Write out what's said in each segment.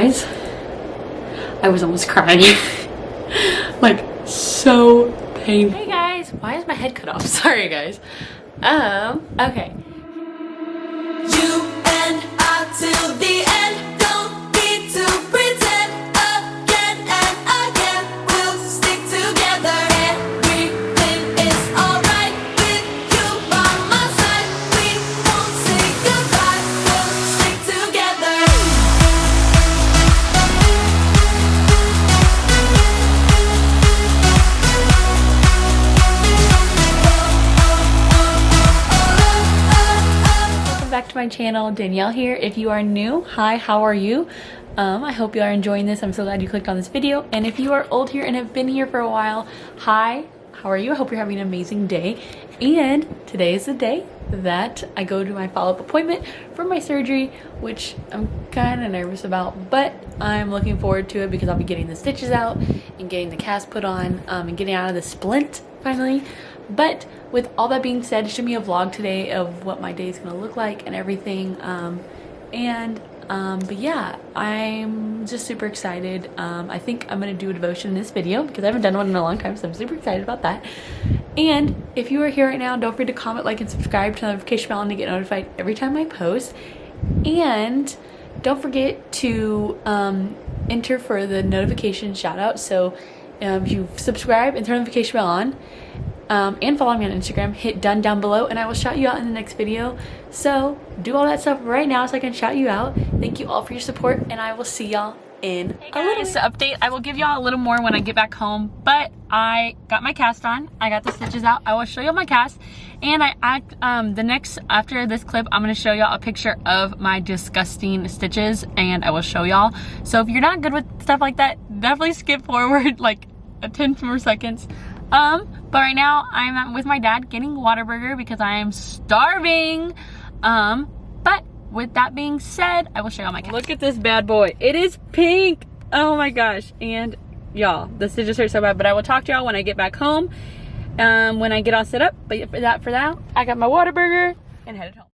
Guys, I was almost crying. Like, so painful. Hey guys, why is my head cut off? Sorry guys. Okay. You and I till the end, don't need to pretend. Again and again, we'll stick together. Everything is alright with you by my side. We won't say goodbye, we'll stick together. Back to my channel. Danielle here. If you are new, hi, how are you? I hope you are enjoying this. I'm so glad you clicked on this video. And if you are old here and have been here for a while, hi, how are you? I hope you're having an amazing day. And today is the day that I go to my follow-up appointment for my surgery, which I'm kind of nervous about, but I'm looking forward to it because I'll be getting the stitches out and getting the cast put on, and getting out of the splint finally. But with all that being said, it's gonna be a vlog today of what my day is gonna look like and everything. But yeah, I'm just super excited. I think I'm gonna do a devotion in this video because I haven't done one in a long time, so I'm super excited about that. And if you are here right now, don't forget to comment, like, and subscribe to the notification bell to get notified every time I post. And don't forget to enter for the notification shout out. So if you subscribe and turn the notification bell on, and follow me on Instagram, hit done down below and I will shout you out in the next video. So do all that stuff right now so I can shout you out. Thank you all for your support and I will see y'all in a little update. I will give y'all a little more when I get back home, but I got my cast on. I got the stitches out. I will show you my cast, and after this clip, I'm going to show y'all a picture of my disgusting stitches and I will show y'all. So if you're not good with stuff like that, definitely skip forward like 10 more seconds. But right now I'm with my dad getting Whataburger because I am starving. But with that being said, I will show you my cast. Look at this bad boy. It is pink. Oh my gosh. And y'all, the stitches hurt so bad, but I will talk to y'all when I get back home, when I get all set up. But for that, I got my Whataburger and headed home.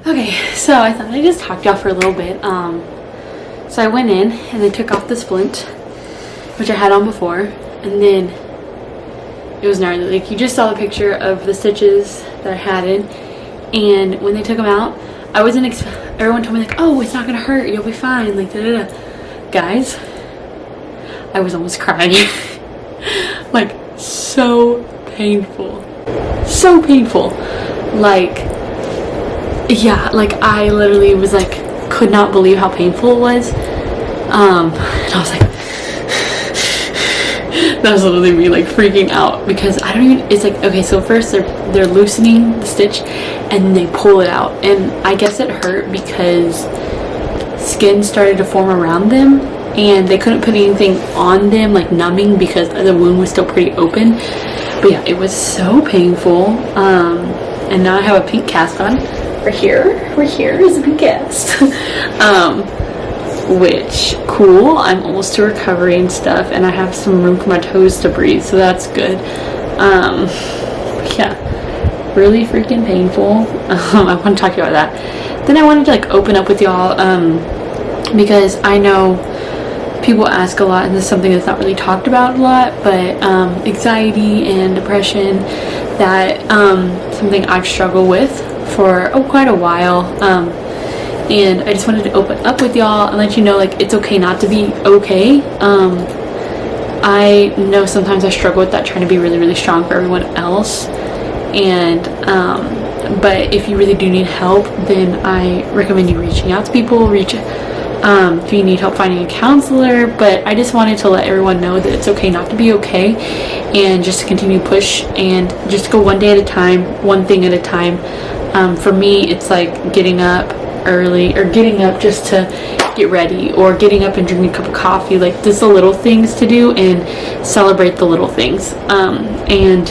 Okay, so I thought I'd just talk to y'all for a little bit. So I went in and they took off the splint, which I had on before, and then it was gnarly. Like, you just saw the picture of the stitches that I had in, and when they took them out, I wasn't everyone told me like, oh, it's not gonna hurt, you'll be fine, like da-da-da. Guys, I was almost crying. Like, so painful. So painful. Like, yeah, like I literally was like, could not believe how painful it was. And I was like, that was literally me like freaking out because I don't even, it's like, okay, so first they're loosening the stitch and they pull it out, and I guess it hurt because skin started to form around them and they couldn't put anything on them like numbing because the wound was still pretty open. But yeah, it was so painful. And now I have a pink cast on. Right here is a pink cast. Which, cool, I'm almost to recovery and stuff, and I have some room for my toes to breathe, so that's good. Yeah, really freaking painful. I want to talk to you about that. Then I wanted to like open up with y'all, because I know people ask a lot, and this is something that's not really talked about a lot, but anxiety and depression, that something I've struggled with for quite a while, and I just wanted to open up with y'all and let you know like it's okay not to be okay. I know sometimes I struggle with that, trying to be really, really strong for everyone else, and but if you really do need help, then I recommend you reaching out to people. If you need help finding a counselor. But I just wanted to let everyone know that it's okay not to be okay, and just to continue to push and just go one day at a time, one thing at a time. For me, it's like getting up early, or getting up just to get ready, or getting up and drinking a cup of coffee, like just the little things to do and celebrate the little things. And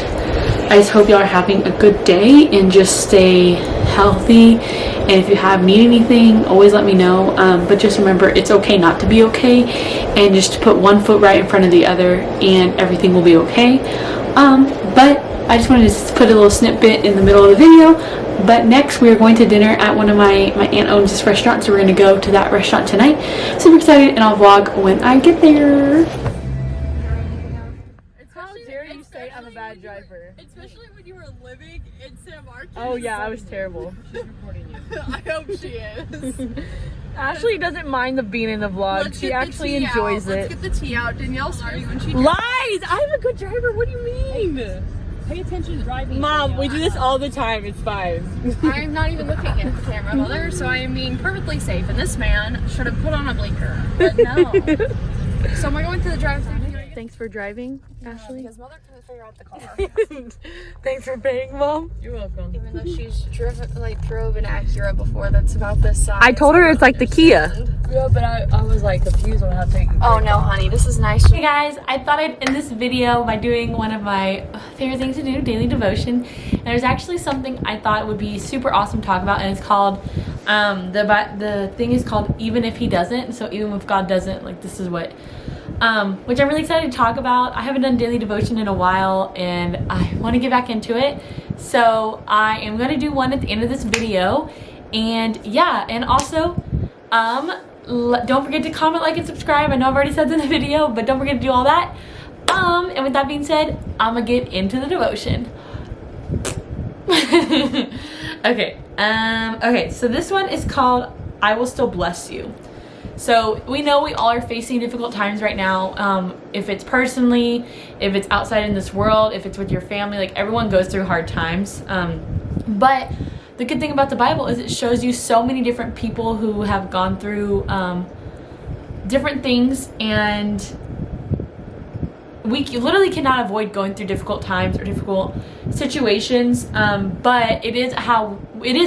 I just hope y'all are having a good day and just stay healthy. And if you need anything, always let me know. But just remember, it's okay not to be okay, and just to put one foot right in front of the other and everything will be okay. But I just wanted to put a little snippet in the middle of the video But next we are going to dinner at one of my aunt owns this restaurant, so we're going to go to that restaurant tonight. Super excited, and I'll vlog when I get there. How dare you say I'm a bad driver? Especially when you were living in San Marcos. Oh yeah, I was terrible. She's recording you. I hope she is. Ashley doesn't mind the being in the vlog. She actually enjoys it. Let's get the tea out. Danielle started when she Lies! I'm a good driver. What do you mean? Pay attention to driving. Mom, we do this all the time. It's fine. I'm not even looking at the camera, mother, so I am being perfectly safe. And this man should have put on a blinker. But no. So am I going to the drive-thru? Thanks for driving, Ashley. Because mother couldn't figure out the car. Thanks for paying, Mom. You're welcome. Even though she's drove an Acura before that's about this size. I told her it's like the Kia. Yeah, but I was like confused on how to take. Oh no, honey, this is nice. Hey guys, I thought I'd end this video by doing one of my favorite things to do, daily devotion. And there's actually something I thought would be super awesome to talk about, and it's called, the thing is called Even If He Doesn't. So even if God doesn't, like, this is what, which I'm really excited to talk about. I haven't done daily devotion in a while, and I want to get back into it. So I am going to do one at the end of this video. And yeah, and also, don't forget to comment, like, and subscribe. I know I've already said that in the video, but don't forget to do all that. And with that being said, I'm gonna get into the devotion. Okay, so this one is called I Will Still Bless You. So we know we all are facing difficult times right now. If it's personally, if it's outside in this world, if it's with your family, like, everyone goes through hard times. But the good thing about the Bible is it shows you so many different people who have gone through different things, and we literally cannot avoid going through difficult times or difficult situations, but it is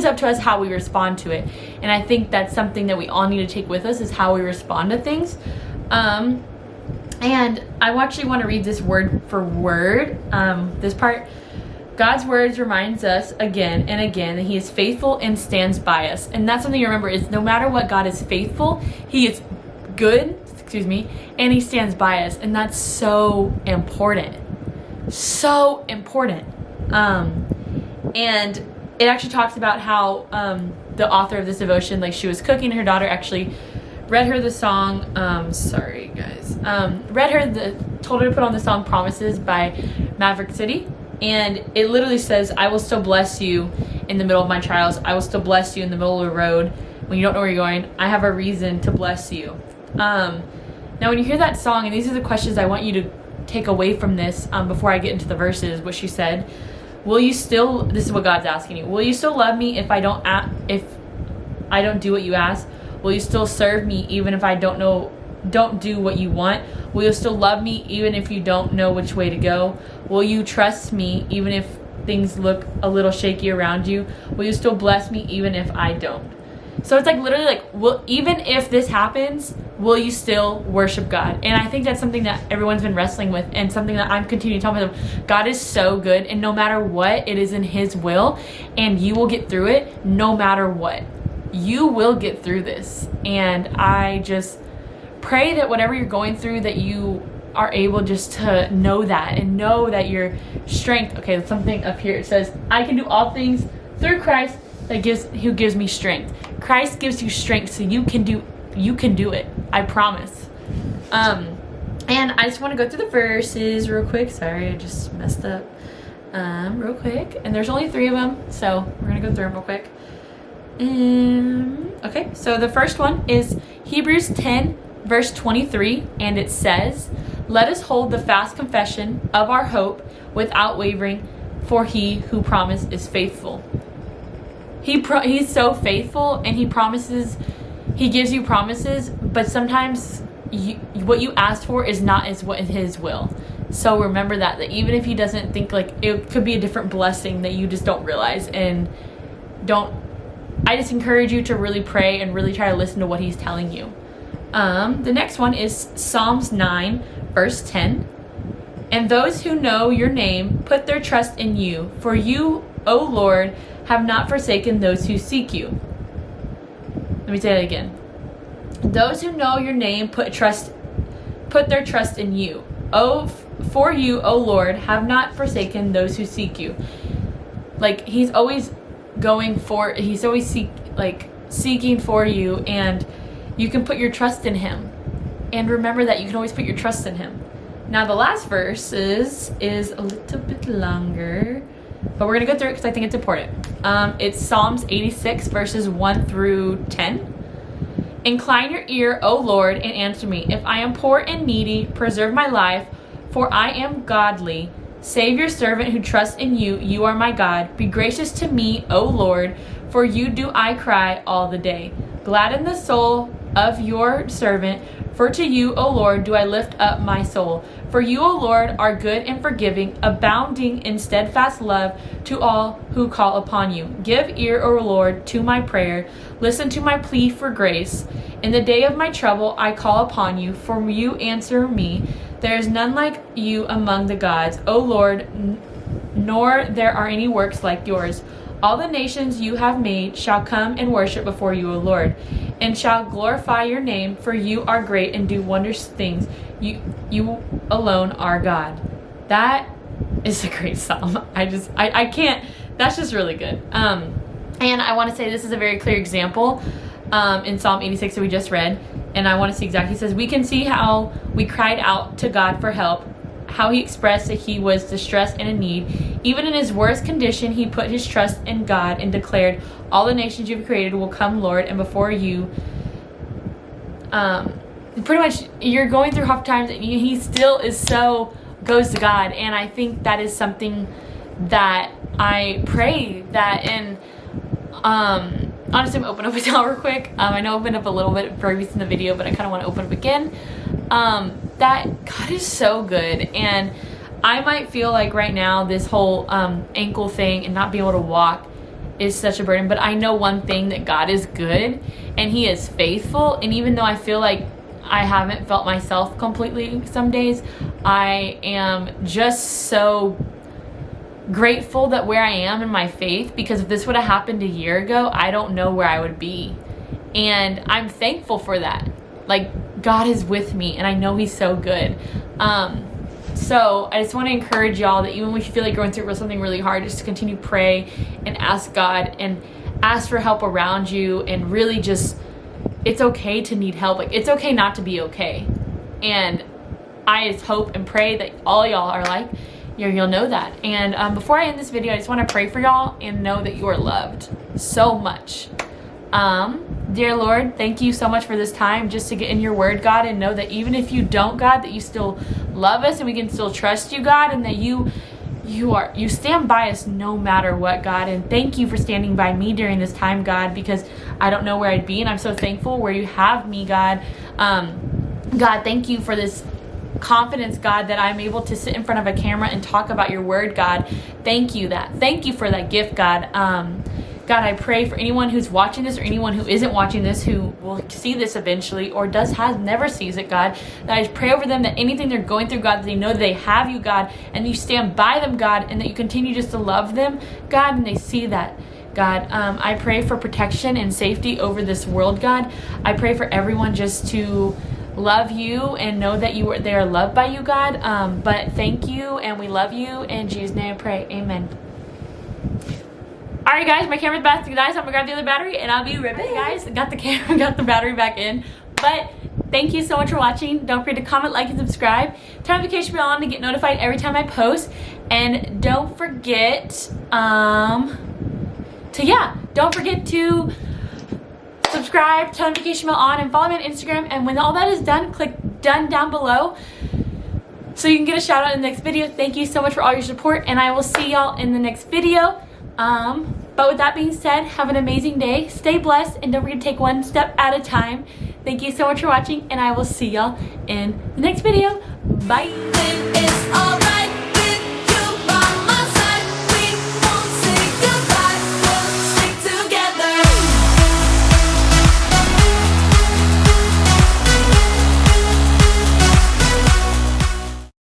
up to us how we respond to it. And I think that's something that we all need to take with us, is how we respond to things. And I actually want to read this word for word, this part. God's words reminds us again and again that he is faithful and stands by us. And that's something to remember, is no matter what, God is faithful, he is good, and he stands by us. And that's so important. So important. And it actually talks about how the author of this devotion, like, she was cooking, and her daughter actually read her the song, told her to put on the song Promises by Maverick City. And it literally says, I will still bless you in the middle of my trials. I will still bless you in the middle of the road when you don't know where you're going. I have a reason to bless you. Now, when you hear that song, and these are the questions I want you to take away from this before I get into the verses, what she said. Will you still, this is what God's asking you, will you still love me if I don't do what you ask? Will you still serve me even if I don't do what you want? Will you still love me even if you don't know which way to go? Will you trust me even if things look a little shaky around you? Will you still bless me even if I don't? So it's like literally like, even if this happens, will you still worship God? And I think that's something that everyone's been wrestling with, and something that I'm continuing to tell myself. God is so good, and no matter what, it is in his will, and you will get through it no matter what. You will get through this. And I just pray that whatever you're going through, that you are able just to know that, and know that your strength, okay, something up here, it says, I can do all things through Christ who gives me strength. Christ gives you strength, so you can do it. I promise. And I just want to go through the verses real quick. Sorry, I just messed up real quick. And there's only 3 of them, so we're gonna go through them real quick. Okay, so the first one is Hebrews 10 verse 23, and it says, let us hold the fast confession of our hope without wavering, for he who promised is faithful. He's so faithful, and he gives you promises, but sometimes what you asked for is not what his will. So remember that even if he doesn't think, like, it could be a different blessing that you just don't realize. And I just encourage you to really pray and really try to listen to what he's telling you. The next one is Psalms 9 verse 10. And those who know your name put their trust in you, for you, O Lord, have not forsaken those who seek you. Let me say that again. Those who know your name put their trust in you. For you, O Lord, have not forsaken those who seek you. Like, he's always He's always seeking for you, and you can put your trust in him. And remember that you can always put your trust in him. Now the last verse is a little bit longer, but we're gonna go through it because I think it's important. It's Psalms 86 verses 1 through 10. Incline your ear, O Lord, and answer me. If I am poor and needy, preserve my life, for I am godly. Save your servant who trusts in you. You are my God. Be gracious to me, O Lord, for you do I cry all the day. Gladden the soul of your servant, for to you, O Lord, do I lift up my soul. For you, O Lord, are good and forgiving, abounding in steadfast love to all who call upon you. Give ear, O Lord, to my prayer. Listen to my plea for grace. In the day of my trouble, I call upon you, for you answer me. There is none like you among the gods, O Lord, nor there are any works like yours. All the nations you have made shall come and worship before you, O Lord, and shall glorify your name, for you are great and do wondrous things. You alone are God. That is a great psalm. I can't, that's just really good. And I want to say this is a very clear example in Psalm 86 that we just read. And I want to see exactly, it says, we can see how we cried out to God for help, how he expressed that he was distressed and in need. Even in his worst condition, he put his trust in God and declared, all the nations you've created will come, Lord, and before you. Pretty much, you're going through tough times, and he still goes to God. And I think that is something that I pray that in, honestly, I'm open up a towel real quick. I know I opened up a little bit previous in the video, but I kind of want to open up again. That God is so good, and I might feel like right now this whole ankle thing and not being able to walk is such a burden, but I know one thing, that God is good and he is faithful. And even though I feel like I haven't felt myself completely some days, I am just so grateful that where I am in my faith, because if this would have happened a year ago, I don't know where I would be. And I'm thankful for that. Like, God is with me, and I know he's so good. So I just want to encourage y'all that even if you feel like going through something really hard, just to continue to pray and ask God and ask for help around you, and really just, it's okay to need help. Like, it's okay not to be okay. And I just hope and pray that all y'all are like, you'll know that. And before I end this video, I just want to pray for y'all and know that you are loved so much. Dear Lord, thank you so much for this time just to get in your word, God, and know that even if you don't, God, that you still love us and we can still trust you, God, and that you stand by us no matter what, God. And thank you for standing by me during this time, God, because I don't know where I'd be, and I'm so thankful where you have me, God. God, thank you for this confidence, God, that I'm able to sit in front of a camera and talk about your word, God. Thank you for that gift, God. God, I pray for anyone who's watching this or anyone who isn't watching this, who will see this eventually or never sees it, God, that I pray over them that anything they're going through, God, that they know that they have you, God, and you stand by them, God, and that you continue just to love them, God, and they see that. God, I pray for protection and safety over this world, God. I pray for everyone just to love you and know that they are loved by you, God. But thank you, and we love you. In Jesus' name I pray. Amen. Alright guys, my camera's about to die, so I'm gonna grab the other battery and I'll be right back, guys. Got the battery back in. But thank you so much for watching. Don't forget to comment, like, and subscribe. Turn notification bell on to get notified every time I post. And don't forget don't forget to subscribe, turn notification bell on, and follow me on Instagram. And when all that is done, click done down below so you can get a shout out in the next video. Thank you so much for all your support, and I will see y'all in the next video. But with that being said, have an amazing day, stay blessed, and don't forget to take one step at a time. Thank you so much for watching, and I will see y'all in the next video. Bye. It's alright.